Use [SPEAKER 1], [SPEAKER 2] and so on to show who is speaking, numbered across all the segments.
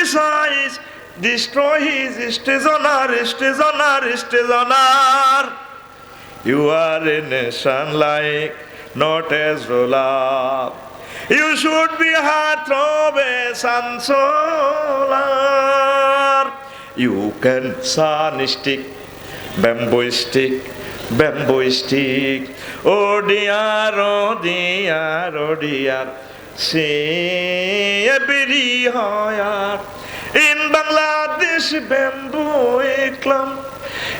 [SPEAKER 1] criticize, destroy his stage honor. You are a nation like not as ruler. You should be heartthrob and solar. You can sun stick, bamboo stick. Oh dear, oh dear, oh dear. See every hour. In Bangladesh, bamboo clump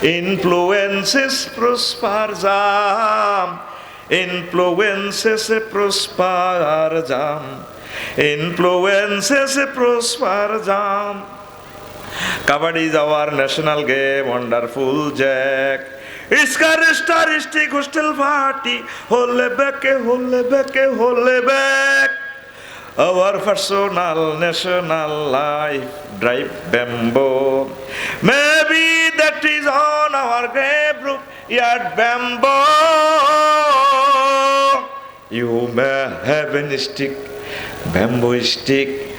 [SPEAKER 1] influences prosper jam. Influences prosper jam. Kabaddi is our national game, wonderful Jack. Iskar star stick hostel party, hole back. Our personal national life drive bamboo. Maybe that is on our grave roof, yet bamboo. You may have a stick, bamboo stick.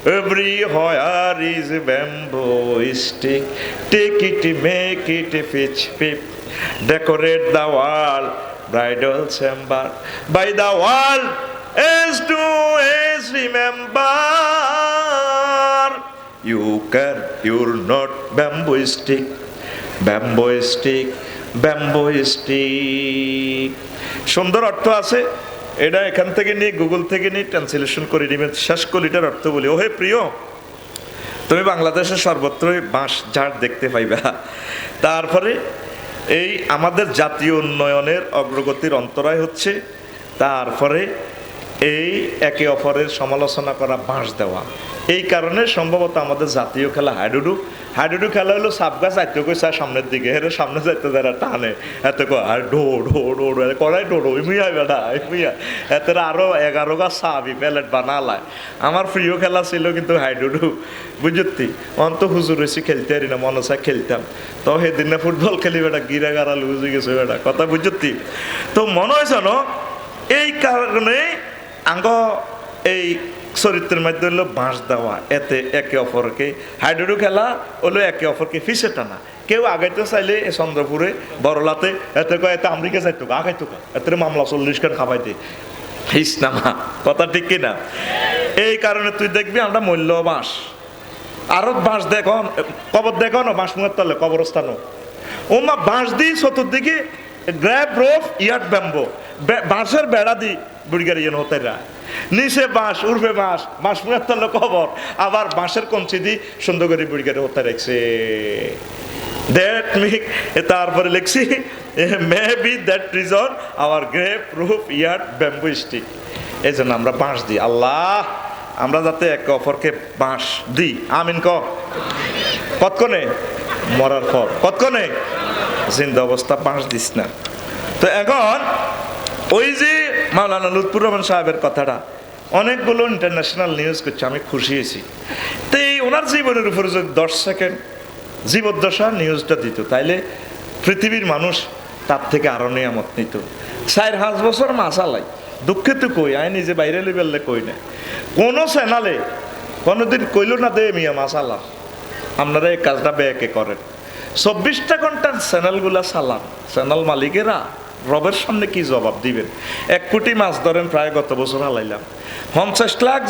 [SPEAKER 1] Everywhere is a bamboo stick. Take it, make it pitch pip. Decorate the wall, bridal chamber. By the wall, as to as remember. You're not bamboo stick. সুন্দর অর্থ আছে, এটা এখান থেকে নিয়ে Google থেকে নিয়ে translation করে নেবেন। শেষ কলিটার অর্থ বলি, ওহে প্রিয়, তুমি বাংলাদেশের সর্বত্রই বাঁশ ঝাড় দেখতে পাইবা। তারপরে এই আমাদের জাতীয় উন্নয়নের অগ্রগতির অন্তরায় হচ্ছে, তারপরে এই একে অপরের সমালোচনা করা, বাঁশ দেওয়া। এই কারণে সম্ভবত আমাদের জাতীয় খেলা হাডুডু খেলা হলো সাপ গাছ আইতে কই চায় সামনের দিকে, হেরে সামনে যাইতে যারা টানে এত আর ঢো কড়াই ডোড়ো মিয়া বেটা মিয়া এতেরা আরো 11 গাছ সাবি প্যালেট বানালায়। আমার প্রিয় খেলা ছিল কিন্তু হাইডুডু, বুঝতি? অন্ত হুজুর হয়েছি খেলতে পারি না, মনে চায় খেলতাম। তো সেদিন ফুটবল খেলি বেটা গিরা গাড়া লুজে গেছে বেটা, কথা বুঝতি? তো মনে হয়েছে না, এই কারণে আঙ্গ এই চরিত্রের মধ্যে হলো বাঁশ দেওয়া, এতে একে অপরকে হাইডুডু খেলা হলো একে অপরকে ফিসে টানা। কেউ আগাইতে চাইলে চন্দ্রপুরে বড়লাতে এতে কয় এতে আমেরিকা যাইতো আগাইতো এতে মামলা 40 খান খাবাইতে হিস নামা, কথা ঠিক কিনা? এই কারণে তুই দেখবি আমরা মূল্য বাঁশ আরো বাঁশ দেখো, কবর দেখো না, বাঁশ মুখের তলে কবরস্থানও ওমা বাঁশ দিই চতুর্দিকে গ্র্যাব রোপ ইয়ার্ড ব্যাম্বো, বাঁশের বেড়া দিই বুড়িগার ইয়ে হতে রা নিচে বাঁশ উর্ফে বাঁশ মুখের তলে কবর, আবার বাঁশের কঞ্চি দি সুন্দর করে বুড়িগারে হতে রাখছে। তারপরে লিখছি may be that reason our grave roof yard bamboo stick. এই জন্য আমরা বাঁশ দিই। আল্লাহ আমরা যাতে একে অপরকে বাঁশ দিই, আমিন ক। কতক্ষণে মরার পর, কতক্ষণে জিন্দা অবস্থা বাঁশ দিস না। তো এখন ওই যে মাওলানা লুৎফুর রহমান সাহেবের কথাটা অনেকগুলো ইন্টারন্যাশনাল নিউজ করছে, আমি খুশি হয়েছি। তো এই ওনার জীবনের উপরে যদি 10 সেকেন্ড জীবদ্দশা নিউজটা দিত, তাইলে পৃথিবীর মানুষ তার থেকে আরো নিয়ামত নিত। 4-5 বছর মাসালাই দুঃখে তো কই, আই নিজে বাইরে লেবেললে কই না, কোনো চ্যানেলে কোনোদিন কইল না দে মিয়া মাসালা আপনারা এই কাজটা ব্যাকে করেন। 24টা ঘন্টার চ্যানেলগুলা চালান, চ্যানেল মালিকেরা রবের সামনে কি জবাব দিবেন? 1 কোটি মাছ ধরেন প্রায় গত বছর হালাইলাম, 50 লাখ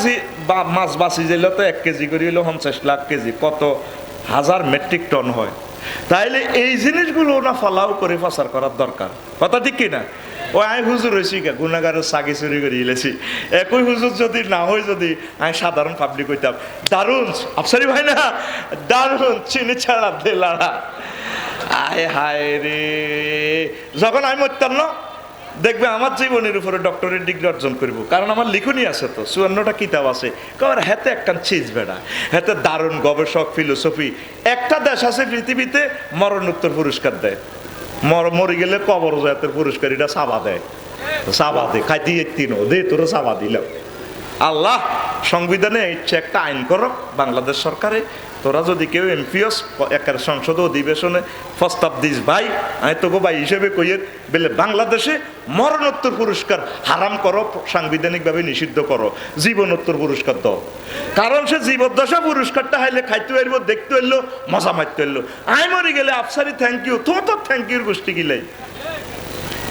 [SPEAKER 1] মাছ বাঁচি যাইল তো 1 কেজি করে হইলো 50 লাখ কেজি, কত হাজার মেট্রিক টন হয়। তাইলে এই জিনিসগুলো না ফলাও করে প্রচার করার দরকার, কথা ঠিক কিনা? ও আই হুজুর হয়েছি গুণাগারের সাগি চুরি করে ইলেছি, একই হুজুর যদি না হয়, যদি আমি সাধারণ পাবলিক হইতাম, দারুণ আফসারি ভাই না, দারুণ চিনি ছাড়া দিলাড়া, আয় হায় রে। যখন আমি মরতাম না, দেখবে আমার জীবনের উপরে ডক্টরেট ডিগ্রি অর্জন করবো, কারণ আমার লিখনই আছে তো, 54টা কিতাব আছে। কারণ হাতে একটা চিজ বেড়া, হাতে দারুণ গবেষক, ফিলোসফি। একটা দেশ আছে পৃথিবীতে মরণোত্তর পুরস্কার দেয়, মরে গেলে কবর জাতের পুরস্কার, এটা চাবা দেয়, চাবা দে খাইতে দে তোর চাবা দিলাম। আল্লাহ সংবিধানে ইচ্ছে একটা আইন করো, বাংলাদেশ সরকারে তোরা যদি কেউ এমপিওস একের সংসদ অধিবেশনে প্রস্তাব দিস ভাই, আমি তোকে ভাই হিসেবে কইয়ের বলে বাংলাদেশে মরণোত্তর পুরস্কার হারাম করো, সাংবিধানিকভাবে নিষিদ্ধ করো, জীবনোত্তর পুরস্কার দাও। কারণ সে জীবদ্দশা পুরস্কারটা হাইলে খাইতে পারবো, দেখতে এলো, মজা মারতে এলো। আই মরে গেলে আফসারি থ্যাংক ইউ, তো তো থ্যাংক ইউর গোষ্ঠী গিলাই,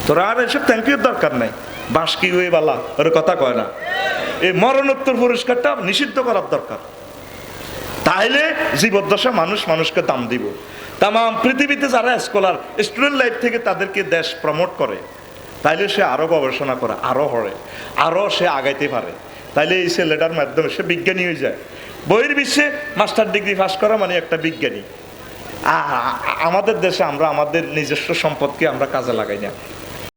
[SPEAKER 1] তোরা আর এসব থ্যাংক ইউর দরকার নাই। বাঁশ কি হয়ে বালা ওর কথা কয় না। এই মরণোত্তর পুরস্কারটা নিষিদ্ধ করার দরকার, তাইলে জীবদ্দশা মানুষ মানুষকে দাম দিব। তাম পৃথিবীতে যারা স্কলার স্টুডেন্ট লাইফ থেকে তাদেরকে দেশ প্রমোট করে, তাইলে সে আরো গবেষণা করে, আরো হরে, আরো সে আগাইতে পারে। তাইলে এই ছেলেটার মাধ্যমে সে বিজ্ঞানী হয়ে যায়। বহির বিশ্বে মাস্টার ডিগ্রি পাস করা মানে একটা বিজ্ঞানী। আমাদের দেশে আমরা আমাদের নিজস্ব সম্পদকে আমরা কাজে লাগাই না।